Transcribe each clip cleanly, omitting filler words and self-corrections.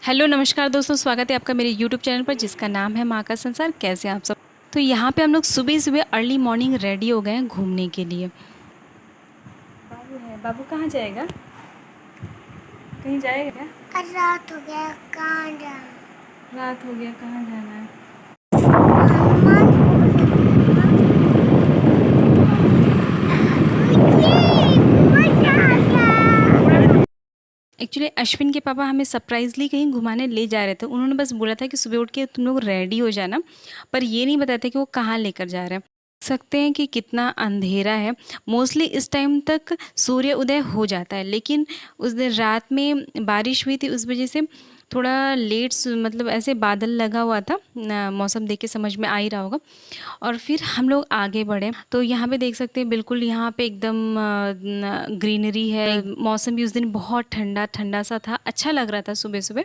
Hello नमस्कार दोस्तों, स्वागत है आपका मेरे यूट्यूब चैनल पर जिसका नाम है माँ का संसार। कैसे हैं आप सब। तो यहाँ पे हम लोग सुबह सुबह अर्ली मॉर्निंग रेडी हो गए हैं घूमने के लिए। बाबू है, बाबू कहाँ जाएगा? कहीं जाएगा क्या? रात हो गया, कहाँ जाना? रात हो गया, कहाँ जाना है? एक्चुअली अश्विन के पापा हमें सरप्राइजली कहीं घुमाने ले जा रहे थे। उन्होंने बस बोला था कि सुबह उठ के तुम लोग रेडी हो जाना, पर ये नहीं बताया था कि वो कहाँ लेकर जा रहे हैं। देख सकते हैं कि कितना अंधेरा है। मोस्टली इस टाइम तक सूर्य उदय हो जाता है, लेकिन उस दिन रात में बारिश हुई थी, उस वजह से थोड़ा लेट मतलब ऐसे बादल लगा हुआ था। मौसम देख के समझ में आ ही रहा होगा। और फिर हम लोग आगे बढ़े तो यहाँ पे देख सकते हैं, बिल्कुल यहाँ पे एकदम ग्रीनरी है। मौसम भी उस दिन बहुत ठंडा ठंडा सा था, अच्छा लग रहा था सुबह सुबह।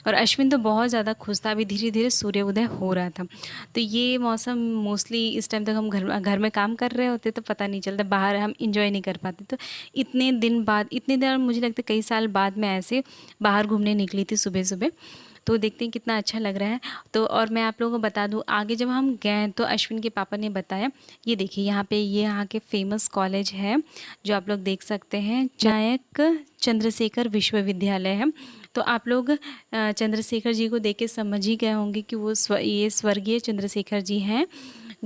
और अश्विन तो बहुत ज़्यादा खुश था, अभी धीरे धीरे सूर्य उदय हो रहा था। तो ये मौसम मोस्टली इस टाइम तक हम घर में काम कर रहे होते तो पता नहीं चलता, बाहर हम इंजॉय नहीं कर पाते। तो इतने दिन बाद, इतने दिन मुझे लगता है कई साल बाद मैं ऐसे बाहर घूमने निकली थी सुबह सुबह। तो देखते हैं कितना अच्छा लग रहा है। तो और मैं आप लोगों को बता दूं, आगे जब हम गए तो अश्विन के पापा ने बताया, ये देखिए यहाँ पे ये यहाँ के फेमस कॉलेज है जो आप लोग देख सकते हैं, नायक चंद्रशेखर विश्वविद्यालय है। तो आप लोग चंद्रशेखर जी को देख के समझ ही गए होंगे कि वो ये स्वर्गीय चंद्रशेखर जी हैं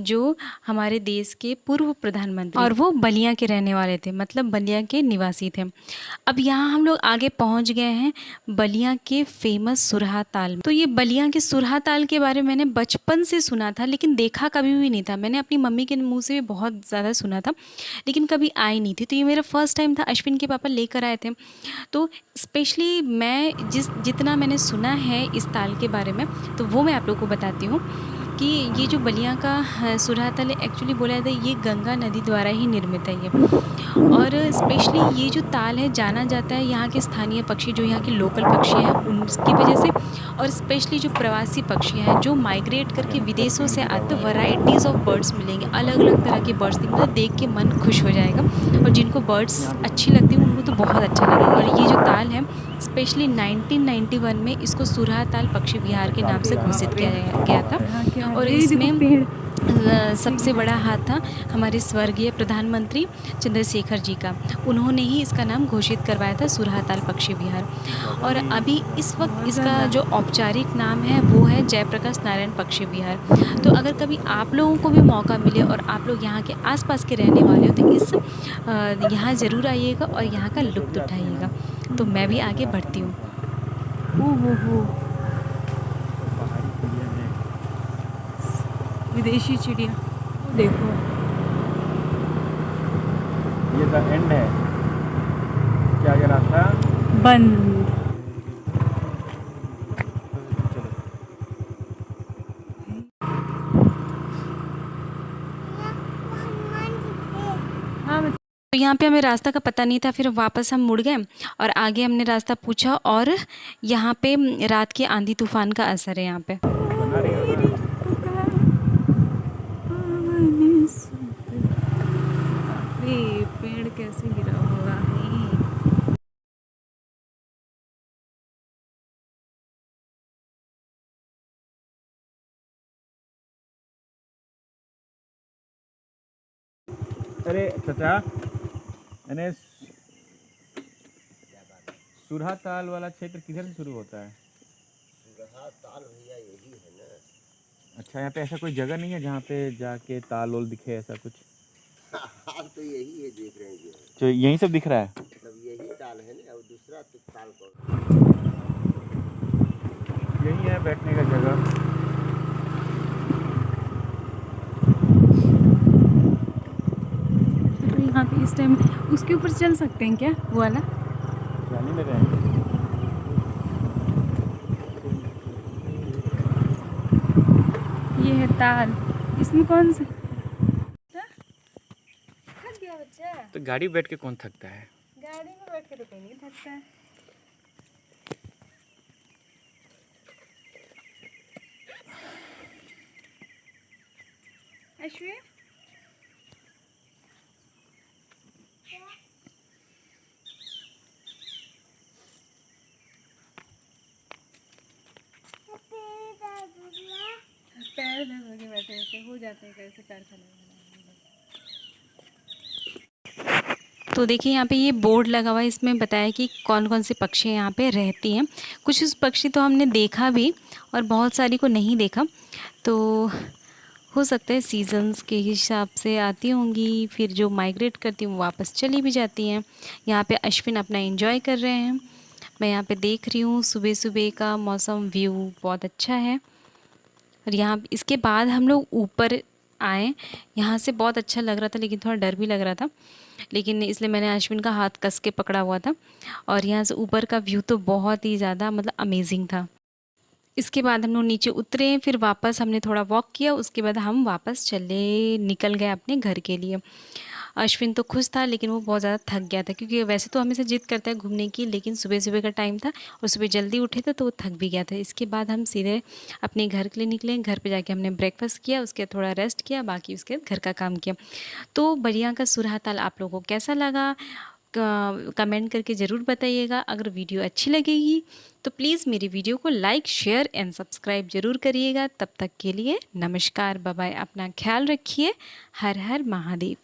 जो हमारे देश के पूर्व प्रधानमंत्री, और वो बलिया के रहने वाले थे, मतलब बलिया के निवासी थे। अब यहाँ हम लोग आगे पहुँच गए हैं बलिया के फेमस सुरहा ताल में। तो ये बलिया के सुरहा ताल के बारे में मैंने बचपन से सुना था, लेकिन देखा कभी भी नहीं था। मैंने अपनी मम्मी के मुंह से भी बहुत ज़्यादा सुना था, लेकिन कभी आई नहीं थी। तो ये मेरा फर्स्ट टाइम था, अश्विन के पापा लेकर आए थे। तो स्पेशली मैं जितना मैंने सुना है इस ताल के बारे में, तो वो मैं आप लोगों को बताती हूँ कि ये जो बलिया का सुरहा ताल है, एक्चुअली बोला जाता है ये गंगा नदी द्वारा ही निर्मित है ये। और स्पेशली ये जो ताल है जाना जाता है यहाँ के स्थानीय पक्षी, जो यहाँ के लोकल पक्षी हैं उनकी वजह से, और स्पेशली जो प्रवासी पक्षी हैं जो माइग्रेट करके विदेशों से आते, वैरायटीज़ ऑफ बर्ड्स मिलेंगे, अलग अलग तरह के बर्ड्स, मतलब देख के मन खुश हो जाएगा। और जिनको बर्ड्स अच्छी लगती हैं उनको तो बहुत अच्छा लगेगा। और ये जो ताल है स्पेशली 1991 में इसको सुरहा ताल पक्षी विहार के नाम से घोषित किया गया था। और इसमें सबसे बड़ा हाथ था हमारे स्वर्गीय प्रधानमंत्री चंद्रशेखर जी का। उन्होंने ही इसका नाम घोषित करवाया था सुरहा ताल पक्षी विहार। और अभी इस वक्त इसका जो औपचारिक नाम है वो है जयप्रकाश नारायण पक्षी विहार। तो अगर कभी आप लोगों को भी मौका मिले और आप लोग यहाँ के आसपास के रहने वाले हो तो इस यहाँ ज़रूर आइएगा और यहाँ का लुत्फ़ उठाइएगा। तो मैं भी आगे बढ़ती हूँ। हो विदेशी चिड़िया देखो। ये द एंड है क्या? आगे रास्ता बंद। हाँ तो यहाँ पे हमें रास्ता का पता नहीं था, फिर वापस हम मुड़ गए और आगे हमने रास्ता पूछा। और यहाँ पे रात के आंधी तूफान का असर है यहाँ पे। बना रही होगा। पेड़ कैसे गिरा होगा है। अरे चाचा, यानी सुरहा ताल वाला क्षेत्र किधर से शुरू होता है? सुरहा ताल भैया यही है ना। अच्छा, यहाँ पे ऐसा कोई जगह नहीं है जहाँ पे जाके ताल ओल दिखे, ऐसा कुछ? हाल तो यही है, देख रहे हैं तो यही सब दिख रहा है। मतलब यही ताल है ना, और दूसरा तो ताल को यही है बैठने का जगह। तो यहाँ पे इस टाइम उसके ऊपर चल सकते हैं क्या, वो वाला? जाने लगे हैं। ये है ताल, इसमें कौन सा थक गया बच्चा? तो गाड़ी बैठ के कौन थकता है? गाड़ी में बैठ के तो कोई नहीं थकता है। अश्विन पैर दर्द हो गए बैठे बैठे, हो जाते हैं कैसे पैर खराब। तो देखिए यहाँ पे ये बोर्ड लगा हुआ है, इसमें बताया कि कौन कौन से पक्षी यहाँ पे रहती हैं। कुछ उस पक्षी तो हमने देखा भी और बहुत सारी को नहीं देखा, तो हो सकता है सीजन्स के हिसाब से आती होंगी, फिर जो माइग्रेट करती हैं वो वापस चली भी जाती हैं। यहाँ पे अश्विन अपना एंजॉय कर रहे हैं, मैं यहाँ पे देख रही हूँ। सुबह सुबह का मौसम व्यू बहुत अच्छा है। और यहाँ इसके बाद हम लोग ऊपर आए, यहाँ से बहुत अच्छा लग रहा था लेकिन थोड़ा डर भी लग रहा था, लेकिन इसलिए मैंने अश्विन का हाथ कस के पकड़ा हुआ था। और यहाँ से ऊपर का व्यू तो बहुत ही ज़्यादा मतलब अमेजिंग था। इसके बाद हम लोग नीचे उतरे, फिर वापस हमने थोड़ा वॉक किया, उसके बाद हम वापस निकल गए अपने घर के लिए। अश्विन तो खुश था लेकिन वो बहुत ज़्यादा थक गया था, क्योंकि वैसे तो हमेशा जिद करता है घूमने की, लेकिन सुबह सुबह का टाइम था और सुबह जल्दी उठे थे तो वो थक भी गया था। इसके बाद हम सीधे अपने घर के लिए निकले। घर पे जाके हमने ब्रेकफास्ट किया, उसके बाद थोड़ा रेस्ट किया, बाकी उसके बाद घर का काम किया। तो बढ़िया का सुरहाताल आप लोगों को कैसा लगा कमेंट करके ज़रूर बताइएगा। अगर वीडियो अच्छी लगेगी तो प्लीज़ मेरी वीडियो को लाइक शेयर एंड सब्सक्राइब ज़रूर करिएगा। तब तक के लिए नमस्कार, बाय बाय, अपना ख्याल रखिए। हर हर महादेव।